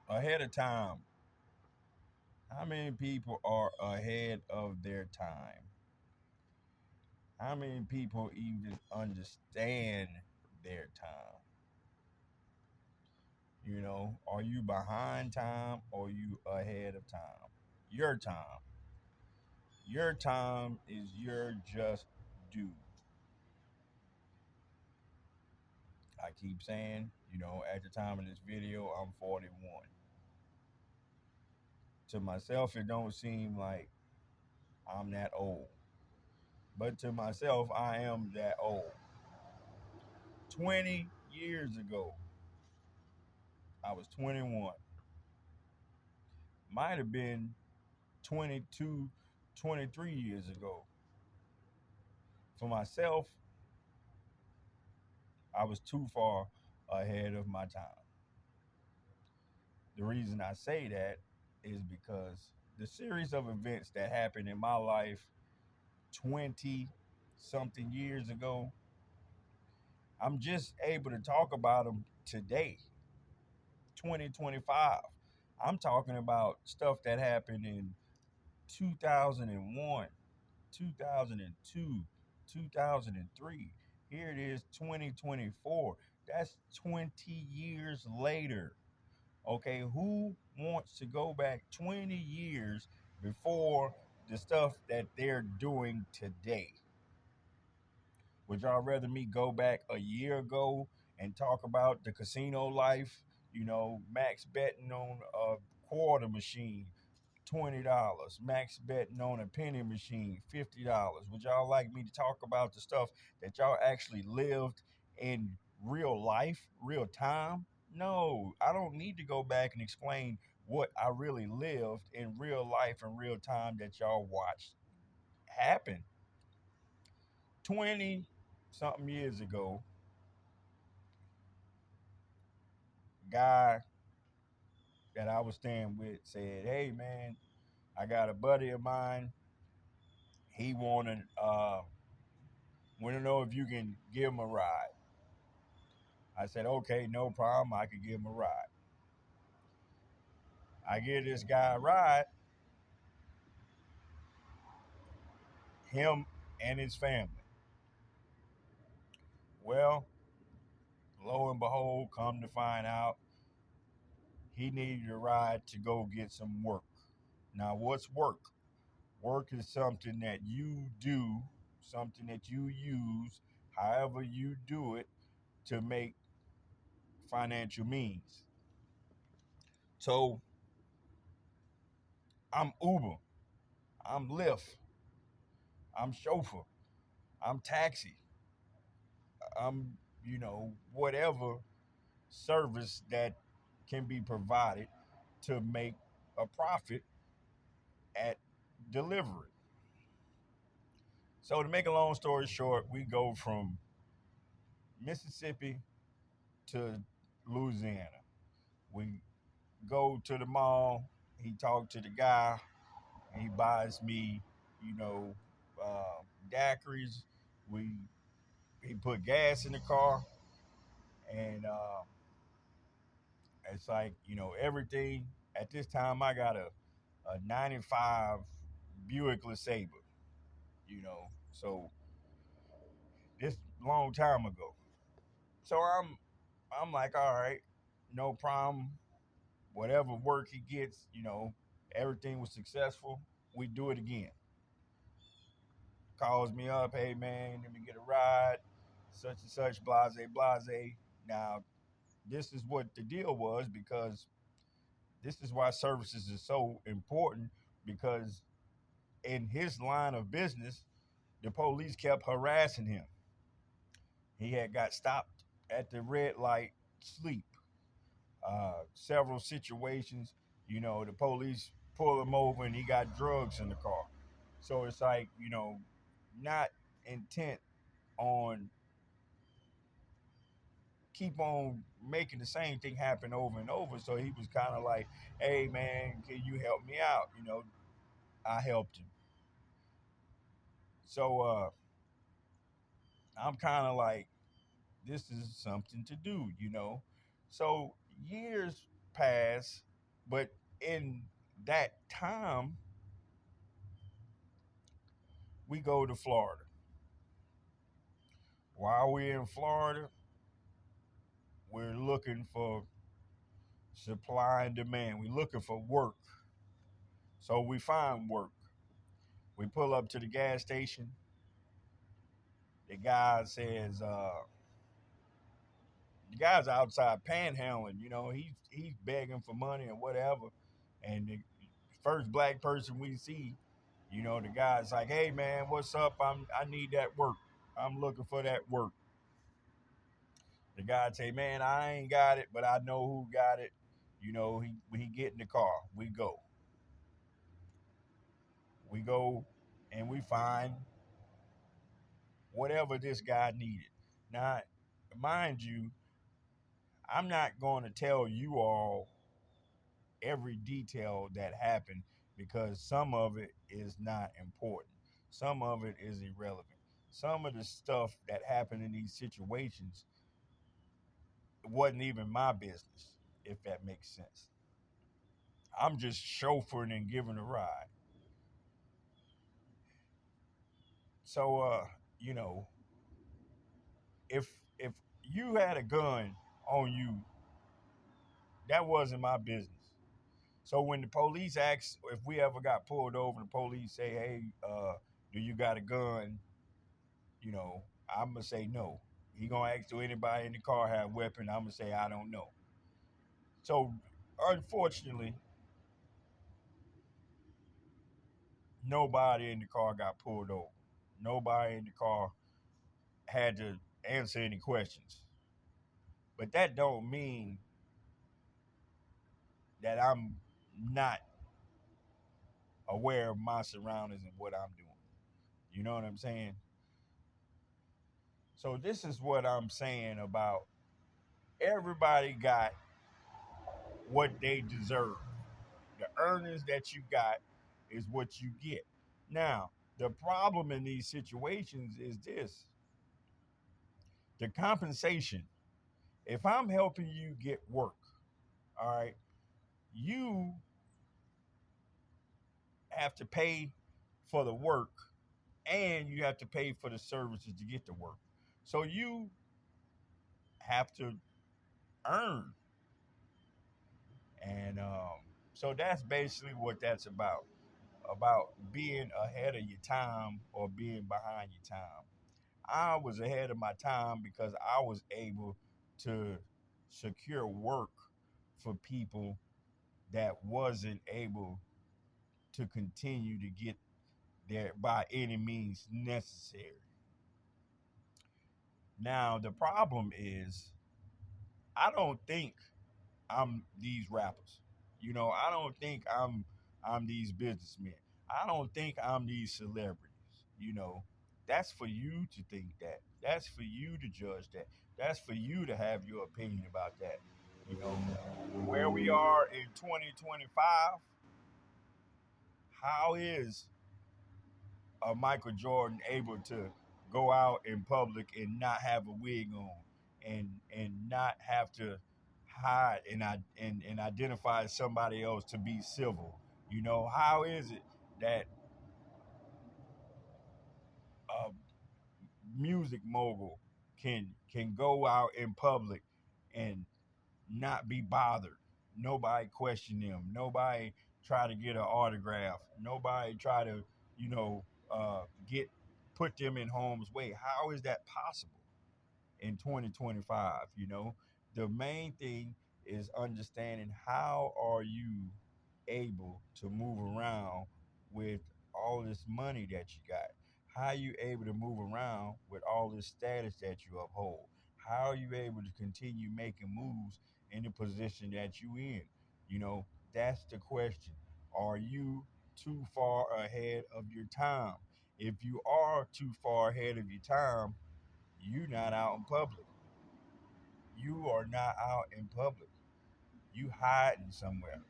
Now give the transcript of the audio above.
Ahead of time. How many people are ahead of their time? How many people even understand their time? Are you behind time or you ahead of time? Your time. Your time is your just due. I keep saying, at the time of this video, I'm 41. To myself, it don't seem like I'm that old. But to myself, I am that old. 20 years ago, I was 21. Might have been 22, 23 years ago. For myself, I was too far ahead of my time. The reason I say that is because the series of events that happened in my life 20 something years ago, I'm just able to talk about them today, 2025. I'm talking about stuff that happened in 2001, 2002, 2003. Here it is, 2024. That's 20 years later. Okay, who wants to go back 20 years before the stuff that they're doing today? Would y'all rather me go back a year ago and talk about the casino life? Max betting on a quarter machine, $20. Max betting on a penny machine, $50. Would y'all like me to talk about the stuff that y'all actually lived in real life, real time? No, I don't need to go back and explain what I really lived in real life and real time that y'all watched happen. 20 something years ago, guy that I was staying with said, "Hey man, I got a buddy of mine. He want to know if you can give him a ride." I said, "Okay, no problem. I can give him a ride." I give this guy a ride, him and his family. Well, lo and behold, come to find out, he needed a ride to go get some work. Now, what's work? Work is something that you do, something that you use, however you do it, to make financial means. So I'm Uber, I'm Lyft, I'm chauffeur, I'm taxi, I'm, whatever service that can be provided to make a profit at delivery. So to make a long story short, we go from Mississippi to Louisiana. We go to the mall. He talked to the guy. He buys me, you know, daiquiris. We He put gas in the car, and it's like everything. At this time, I got a '95 Buick LeSabre. So this long time ago. So I'm like, all right, no problem. Whatever work he gets, everything was successful. We do it again. Calls me up, hey man, let me get a ride, such and such, blase, blase. Now, this is what the deal was because this is why services is so important because in his line of business, the police kept harassing him. He had got stopped at the red light, sleep. Several situations, the police pull him over and he got drugs in the car. So it's like, not intent on keep on making the same thing happen over and over. So he was kind of like, hey man, can you help me out? I helped him. So I'm kind of like, this is something to do. So years pass, but in that time, we go to Florida. While we're in Florida, we're looking for supply and demand. We're looking for work. So we find work. We pull up to the gas station. The guy says, the guy's outside panhandling. He's begging for money or whatever. And the first black person we see, the guy's like, "Hey man, what's up? I need that work. I'm looking for that work." The guy say, "Man, I ain't got it, but I know who got it." He get in the car. We go, and we find whatever this guy needed. Now, mind you, I'm not going to tell you all every detail that happened because some of it is not important. Some of it is irrelevant. Some of the stuff that happened in these situations wasn't even my business, if that makes sense. I'm just chauffeuring and giving a ride. So, you know, if you had a gun on you, that wasn't my business. So when the police ask if we ever got pulled over, the police say, "Hey, do you got a gun?" I'm gonna say no. He gonna ask, "Do anybody in the car have a weapon?" I'm gonna say I don't know. So unfortunately, nobody in the car got pulled over. Nobody in the car had to answer any questions. But that don't mean that I'm not aware of my surroundings and what I'm doing. You know what I'm saying? So this is what I'm saying about everybody got what they deserve. The earnings that you got is what you get. Now, the problem in these situations is this: the compensation. If I'm helping you get work, all right, you have to pay for the work and you have to pay for the services to get the work. So you have to earn. And so that's basically what that's about being ahead of your time or being behind your time. I was ahead of my time because I was able to secure work for people that wasn't able to continue to get there by any means necessary. Now, the problem is, I don't think I'm these rappers. I don't think I'm these businessmen. I don't think I'm these celebrities. You know, that's for you to think that. That's for you to judge that. That's for you to have your opinion about that. You know, where we are in 2025, how is Michael Jordan able to go out in public and not have a wig on and not have to hide and identify somebody else to be civil? How is it that a music mogul can go out in public and not be bothered? Nobody question them. Nobody try to get an autograph. Nobody try to, you know, get put them in harm's way. How is that possible in 2025? The main thing is understanding how are you able to move around with all this money that you got? How are you able to move around with all this status that you uphold? How are you able to continue making moves in the position that you in? That's the question. Are you too far ahead of your time? If you are too far ahead of your time, you're not out in public. You are not out in public. You hiding somewhere.